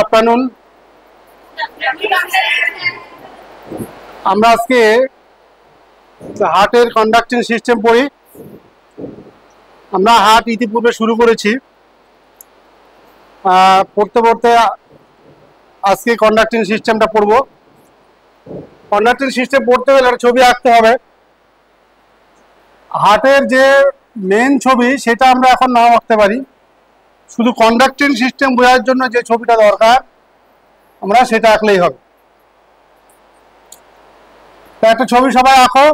Afternoon. আমরা আজকে হার্টের কন্ডাক্টিং সিস্টেম পড়ি। আমরা হার্ট ইতিপূর্বে শুরু করেছি, পড়তে পড়তে আজকে কন্ডাক্টিং সিস্টেমটা পড়ব। কন্ডাক্টিং সিস্টেম পড়তে হলে একটা ছবি আঁকতে হবে। হার্টের যে মেন ছবি সেটা আমরা এখন নাও আঁকতে পারি, শুধু কন্ডাক্টিং সিস্টেম বোঝার জন্য যে ছবিটা দরকার আমরা সেটা আঁকলেই হবে। তো একটা ছবি সবাই আঁকো।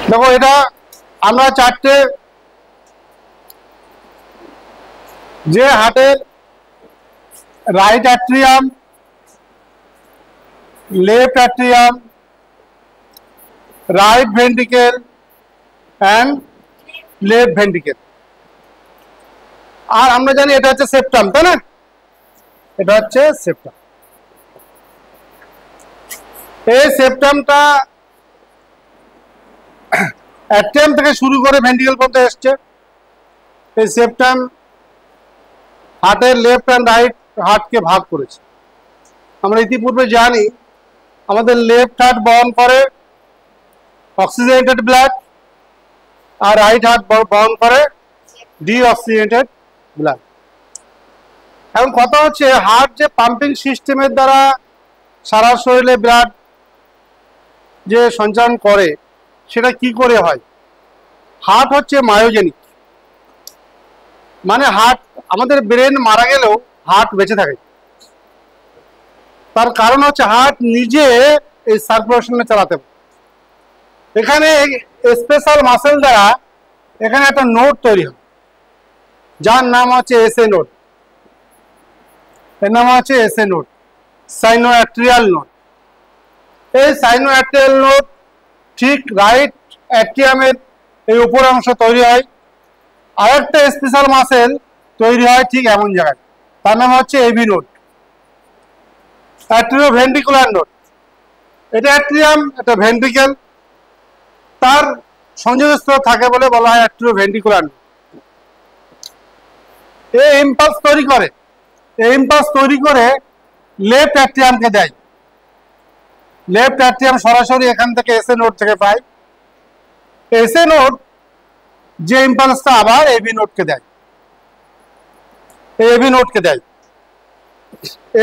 দেখো, এটা আমরা চারটে যে হার্টের right atrium, left atrium, right ventricle and left ventricle, আর আমরা জানি এটা হচ্ছে সেপ্টাম, তাই না? এটা হচ্ছে সেপ্টাম। এই সেপ্টামটা অ্যাট্রিয়াম থেকে শুরু করে ভেন্ট্রিকেল পর্যন্ত এসছে। এই সেপ্টাম হার্টের লেফট অ্যান্ড রাইট হার্টকে ভাগ করেছে। আমরা ইতিপূর্বে জানি আমাদের লেফট হার্ট বহন করে অক্সিজেনেটেড ব্লাড, আর রাইট হার্ট বহন করে ডিঅক্সিজেনেটেড ব্লাড। এখন কথা হচ্ছে, হার্ট যে পাম্পিং সিস্টেমের দ্বারা সারা শরীরে ব্লাড যে সঞ্চালন করে সেটা কি করে হয়? হার্ট হচ্ছে মায়োজেনিক, মানে হার্ট, আমাদের ব্রেন মারা গেলেও হার্ট বেঁচে থাকে। তার কারণ হচ্ছে হার্ট নিজে এই সার্কুলেশনে চালাতে পারে। এখানে স্পেশাল মাসেল দ্বারা এখানে একটা নোড তৈরি হয়, যার নাম হচ্ছে এসএ নোড। এর নাম হচ্ছে এসএ নোড, সাইনোঅ্যাট্রিয়াল নোড। এই সাইনোঅ্যাট্রিয়াল নোড ঠিক রাইট অ্যাট্রিয়ামের এই উপর অংশ তৈরি হয়। আরেকটা স্পেশাল মাসেল তৈরি হয় ঠিক এমন জায়গায়, তার নাম হচ্ছে এভি নোড, অ্যাট্রিওভেন্ট্রিকুলার নোড। এটা অ্যাট্রিয়াম, এটা ভেন্ট্রিকেল, তার সংযোগস্থল থাকে বলে বলা হয় অ্যাট্রিওভেন্ট্রিকুলার নোড। এই ইম্পালস তৈরি করে, এই ইম্পালস তৈরি করে লেফট অ্যাট্রিয়ামকে দেয়। লেফট অ্যাট্রিয়াম সরাসরি এখান থেকে এসএ নোড থেকে পায়। এসএ নোড যে ইম্পালসটা আবার এবি নোডকে দেয়, এবি নোডকে দেয়।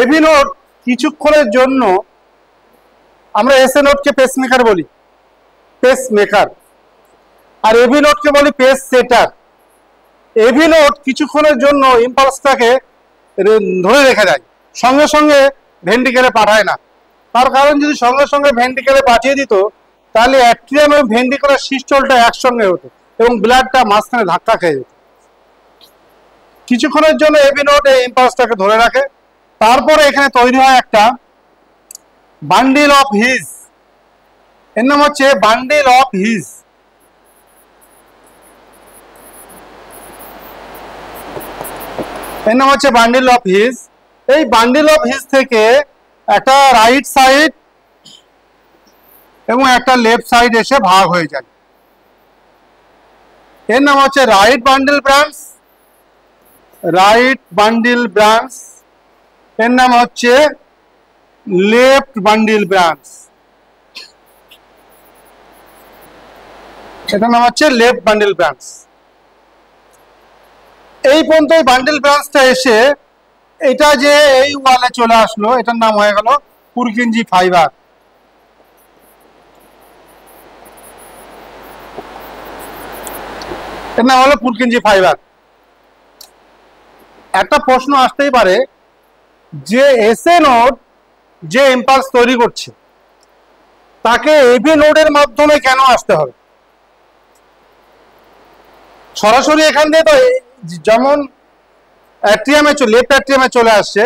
এবি নোড কিছুক্ষণের জন্য, আমরা এসএ নোডকে পেসমেকার বলি, পেসমেকার, আর এবি নোডকে বলি পেস সেটার। এবি নোড কিছুক্ষণের জন্য ইম্পালসটাকে ধরে রেখে দেয়, সঙ্গে সঙ্গে ভেন্ট্রিকেলে পাঠায় না। তার কারণ, যদি সঙ্গে সঙ্গে ভেন্ট্রিকেলে পাঠিয়ে দিত তাহলে অ্যাট্রিয়াম এবং ভেন্ট্রিকুলার সিস্টলটা একসঙ্গে হতো এবং ব্লাডটা মাঝখানে ধাক্কা খেয়ে যেত। কিছুক্ষণের জন্য এবি নোড এই ইম্পালসটাকে ধরে রাখে। তারপরে এখানে তৈরি হয় একটা বান্ডিল অফ হিজ, এর নাম হচ্ছে বান্ডিল অফ হিজ। এর নাম হচ্ছে বান্ডিল অফ হিজ। এই বান্ডিল অফ হিজ থেকে একটা রাইট সাইড এবং একটা লেফট সাইড এসে ভাগ হয়ে যায়। এর নাম হচ্ছে right bundle branch, right bundle branch. এর নাম হচ্ছে লেফট বান্ডিল ব্রাঞ্চ, এটার নাম হচ্ছে লেফট বান্ডিল ব্রাঞ্চ। এই পর্যন্ত এই বান্ডিল ব্রাঞ্চটা এসে এটা যে এই ওয়ালে চলে আসলো, এটার নাম হয়ে গেল পুরকিনজি ফাইবার। এর নাম হলো পুরকিনজি ফাইবার। একটা প্রশ্ন আসতেই পারে যে এসএ নোড যে ইম্পালস তৈরি করছে তাকে এবি নোডের মাধ্যমে কেন আসতে হবে? সরাসরি এখান দিয়ে তো, যেমন অ্যাট্রিয়ামে লেফট অ্যাট্রিয়ামে চলে আসছে,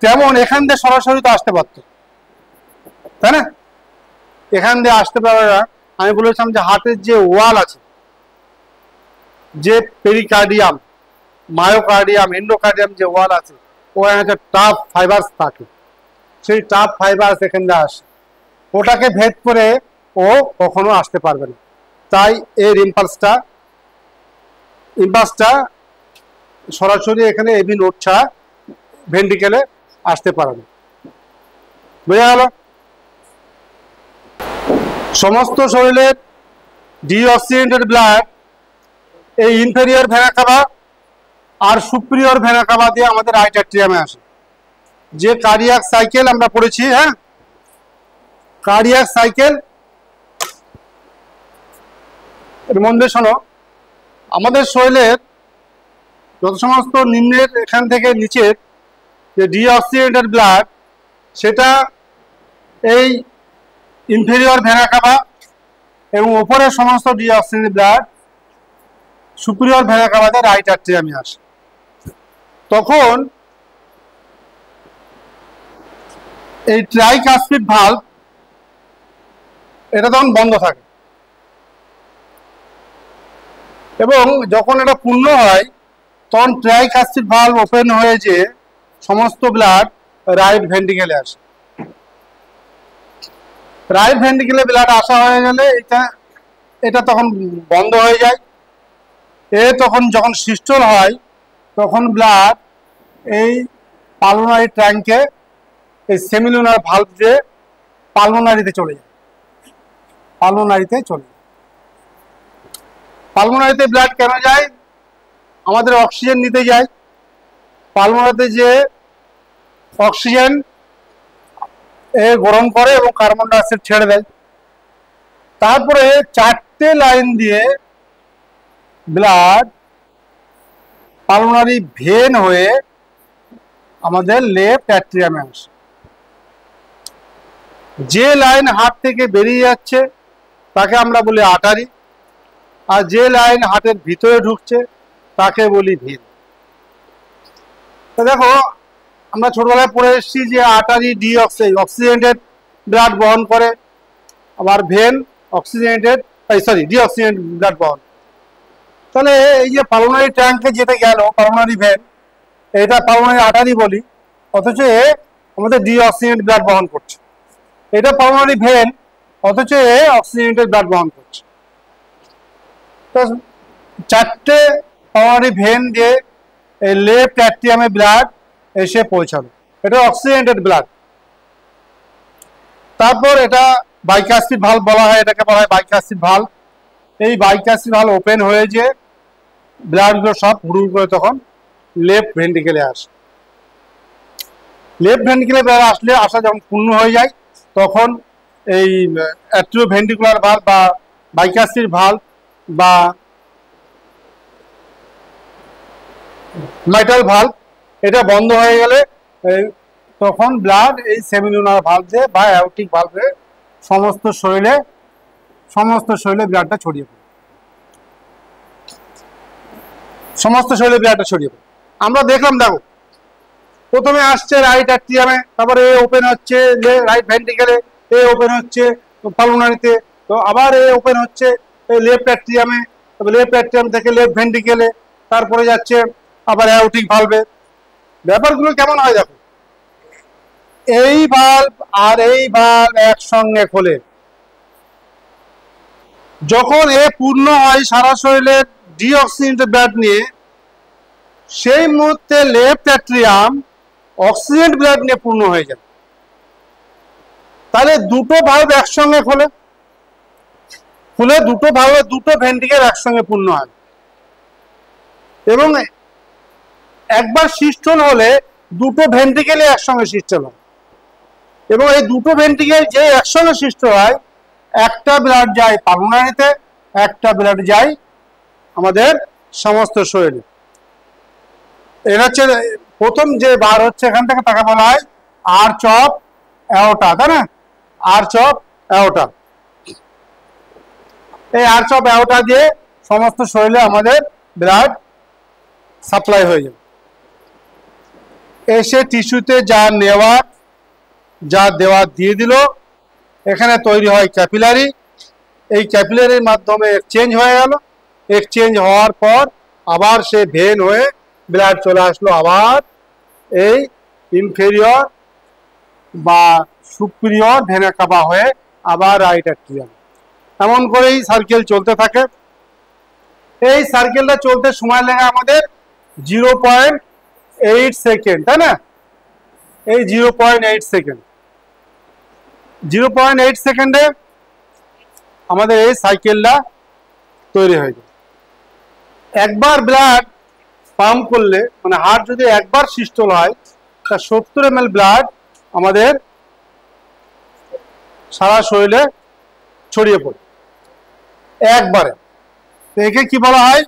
তেমন এখান দিয়ে সরাসরি তো আসতে পারত, তাই না? এখান দিয়ে আসতে পারে না। আমি বলেছিলাম যে হার্টের যে ওয়াল আছে, যে পেরিকার্ডিয়াম, মায়োকার্ডিয়াম, এন্ডোকার্ডিয়াম যে ওয়াল আছে, ওখানে একটা টাফ ফাইবার্স থাকে। সেই টাফ ফাইবার্স এখান দিয়ে আসে, ওটাকে ভেদ করে ও কখনো আসতে পারবে না। তাই এর ইম্পালসটা সরাসরি এখানে এবি নোড ছাড়া ভেন্ট্রিকেলে আসতে পারে না। বোঝা গেল? সমস্ত শরীরের ডিঅক্সিজেনেটেড ব্লাড এই ইনফেরিয়র ভেনা কাভা আর সুপিরিয়র ভেনা কাভা দিয়ে আমাদের রাইট অ্যাট্রিয়ামে আসে। যে কার্ডিয়াক সাইকেল আমরা পড়েছি, হ্যাঁ, কার্ডিয়াক সাইকেল এর মধ্যে শোনো, আমাদের শরীরের যত সমস্ত নিম্নের এখান থেকে নিচের যে ডিঅক্সিজেনেটেড ব্লাড, সেটা এই ইনফেরিয়র ভেনা কাভা এবং উপরের সমস্ত ডিঅক্সিজেনেটেড ব্লাড সুপিরিয়র ভেনা কাভাতে রাইট অ্যাট্রিয়ামে আসে। তখন এই ট্রাইকাসপিড ভালভ এটা তখন বন্ধ থাকে এবং যখন এটা পূর্ণ হয় তখন ট্রাইকাসপিড ভালভ ওপেন হয়ে যে সমস্ত ব্লাড রাইট ভেন্ট্রিকেলে আসে। রাইট ভেন্ট্রিকেলে ব্লাড আসা হয়ে গেলে এটা তখন বন্ধ হয়ে যায়। তখন যখন সিস্টোল হয় তখন ব্লাড এই পালমোনারি ট্যাঙ্কে এই সেমিলুনার ভালভ দিয়ে পালমোনারিতে চলে যায়। পালমোনারিতে ব্লাড কেন যায়? আমাদের অক্সিজেন নিতে যায়। পালমোনারিতে যে অক্সিজেন গ্রহণ করে এবং কার্বন ডাইঅক্সাইড ছেড়ে দেয়। তারপরে 4টে লাইন দিয়ে ব্লাড পালমোনারি ভেন হয়ে আমাদের লেফট অ্যাট্রিয়ামে আসে। যে লাইন হার্ট থেকে বেরিয়ে যাচ্ছে তাকে আমরা বলি আর্টারি, আর যে লাইন হার্টের ভিতরে ঢুকছে তাকে বলি ভেন। তো দেখো, আমরা ছোটবেলায় পড়ে এসেছি যে আর্টারি অক্সিজেনেটেড ব্লাড বহন করে, আবার ভেন ডিঅক্সিজেনেটেড ব্লাড বহন। তাহলে এই যে পালমোনারি ট্যাঙ্কে যেতে গেল পালমোনারি ভেন, এটা পালমোনারি আর্টারি বলি, অথচ আমাদের ডিঅক্সিজেনেটেড ব্লাড বহন করছে। এটা পালমোনারি ভেন, অথচ অক্সিজেনেটেড ব্লাড বহন করছে। তো 4টে পালমোনারি ভেন দিয়ে এই লেফট অ্যাট্রিয়ামে ব্লাড এসে পৌঁছালো, এটা অক্সিজেনেটেড ব্লাড। তারপর এটা বাইকাসপিড ভালভ বলা হয়, এটাকে বলা হয় বাইকাসপিড ভালভ। এই বাইকাসপিড ভালভ ওপেন হয়ে যে ব্লাডগুলো সব হুড় করে তখন লেফট ভেন্ট্রিকেলে আসে। লেফট ভেন্ট্রিকেলে ব্লাড আসা যখন পূর্ণ হয়ে যায় তখন এই অ্যাট্রিওভেন্ট্রিকুলার ভালভ বা বাইকাসপিড ভালভ বা মাইটাল ভালভ এটা বন্ধ হয়ে গেলে তখন ব্লাড এই সেমিলুনার ভালভ দিয়ে বা অ্যাওর্টিক ভালভে সমস্ত শরীরে ব্লাডটা ছড়িয়ে পড়ে। আমরা দেখলাম, দেখো, প্রথমে আসছে রাইট অ্যাট্রিয়ামে, তারপরে ওপেন হচ্ছে রাইট ভেন্ট্রিকেলে, ওপেন হচ্ছে পালমোনারিতে, তো আবার ওপেন হচ্ছে লেফট অ্যাট্রিয়ামে, লেফট অ্যাট্রিয়াম থেকে লেফট ভেন্ট্রিকেলে, তারপরে যাচ্ছে আবার অ্যাওর্টিক ভালভে। ব্যাপারগুলো কেমন হয় দেখো, এই ভালভ আর এই ভালভ একসঙ্গে খোলে। যখন পূর্ণ হয় সারা শরীরের ডিঅক্সিজেনেটেড ব্লাড নিয়ে, সেই মুহূর্তে লেফট অ্যাট্রিয়াম অক্সিজেন ব্লাড নিয়ে পূর্ণ হয়ে যায়। তাহলে দুটো ভালভ একসঙ্গে খুলে দুটো ভালভে দুটো ভেন্ট্রিকেল একসঙ্গে পূর্ণ হয় এবং একবার সিস্টোল হলে দুটো ভেন্ট্রিকেলে একসঙ্গে সিস্টোল হয় এবং এই দুটো ভেন্ট্রিকেল যে একসঙ্গে সিস্টোল হয়, একটা ব্লাড যায় পালমোনারিতে, একটা ব্লাড যায় আমাদের সমস্ত শরীরে। এটা হচ্ছে প্রথম যে বার হচ্ছে এখান থেকে, তাকে বলা হয় আর্চ অফ অ্যাওর্টা, তাই না? Arch of aorta. এই আর্চ অফ অ্যাওর্টা দিয়ে সমস্ত শরীরে আমাদের ব্লাড সাপ্লাই হয়ে যায়। এসে টিস্যুতে যা দেওয়া দিয়ে দিল। এখানে তৈরি হয় ক্যাপিলারি। এই ক্যাপিলারির মাধ্যমে এক্সচেঞ্জ হয়ে গেল। এক্সচেঞ্জ হওয়ার পর আবার সে ভেন হয়ে ব্লাড চলে আসলো আবার এই ইনফেরিয়র বা সুপিরিয়র ভেনা কাভা হয়ে আবার রাইট অ্যাট্রিয়াম। এমন করেই সার্কেল চলতে থাকে। এই সার্কেলটা চলতে সময় লাগে আমাদের 0.8 সেকেন্ড, তাই না? এই 0.8 সেকেন্ড, 0.8 সেকেন্ডে আমাদের এই সাইকেলটা তৈরি হয়ে যায়। একবার ব্লাড পাম্প করলে, মানে হার্ট যদি একবার সিস্টোল হয়, তা 70 ml ব্লাড আমাদের সারা শরীরে ছড়িয়ে পড়ে একবারে। একে কি বলা হয়?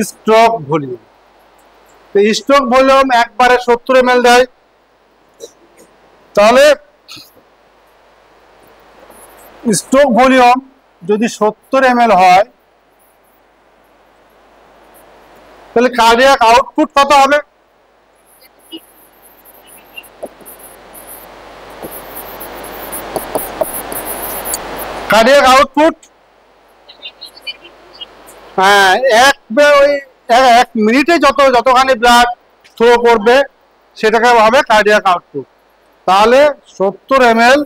Stroke volume. স্ট্রোক ভলিউম একবারে 70 ml দেয়। তাহলে স্ট্রোক ভলিউম যদি 70 ml হয়, তাহলে কার্ডিয়াক আউটপুট কত হবে? কার্ডিয়াক আউটপুট, হ্যাঁ, এক মিনিটে যতখানি ব্লাড থ্রো করবে সেটাকে হবে কার্ডিয়াক আউটপুট। তাহলে 70 ml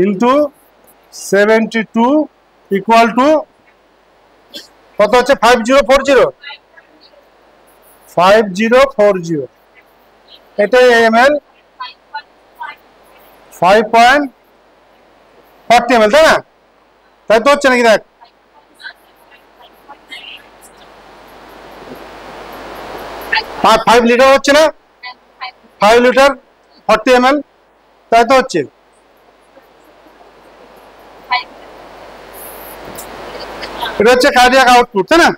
ইন্টু 72 ইকুয়াল টু কত হচ্ছে? 5040 এটাই ml, 5.40 ml, তাই না? তাই তো হচ্ছে নাকি? দেখ, 5 লিটার হচ্ছে না? 5 লিটার 40 ml, তাই তো হচ্ছে। এটা হচ্ছে কার্ডিয়াক আউটপুট, তাই না?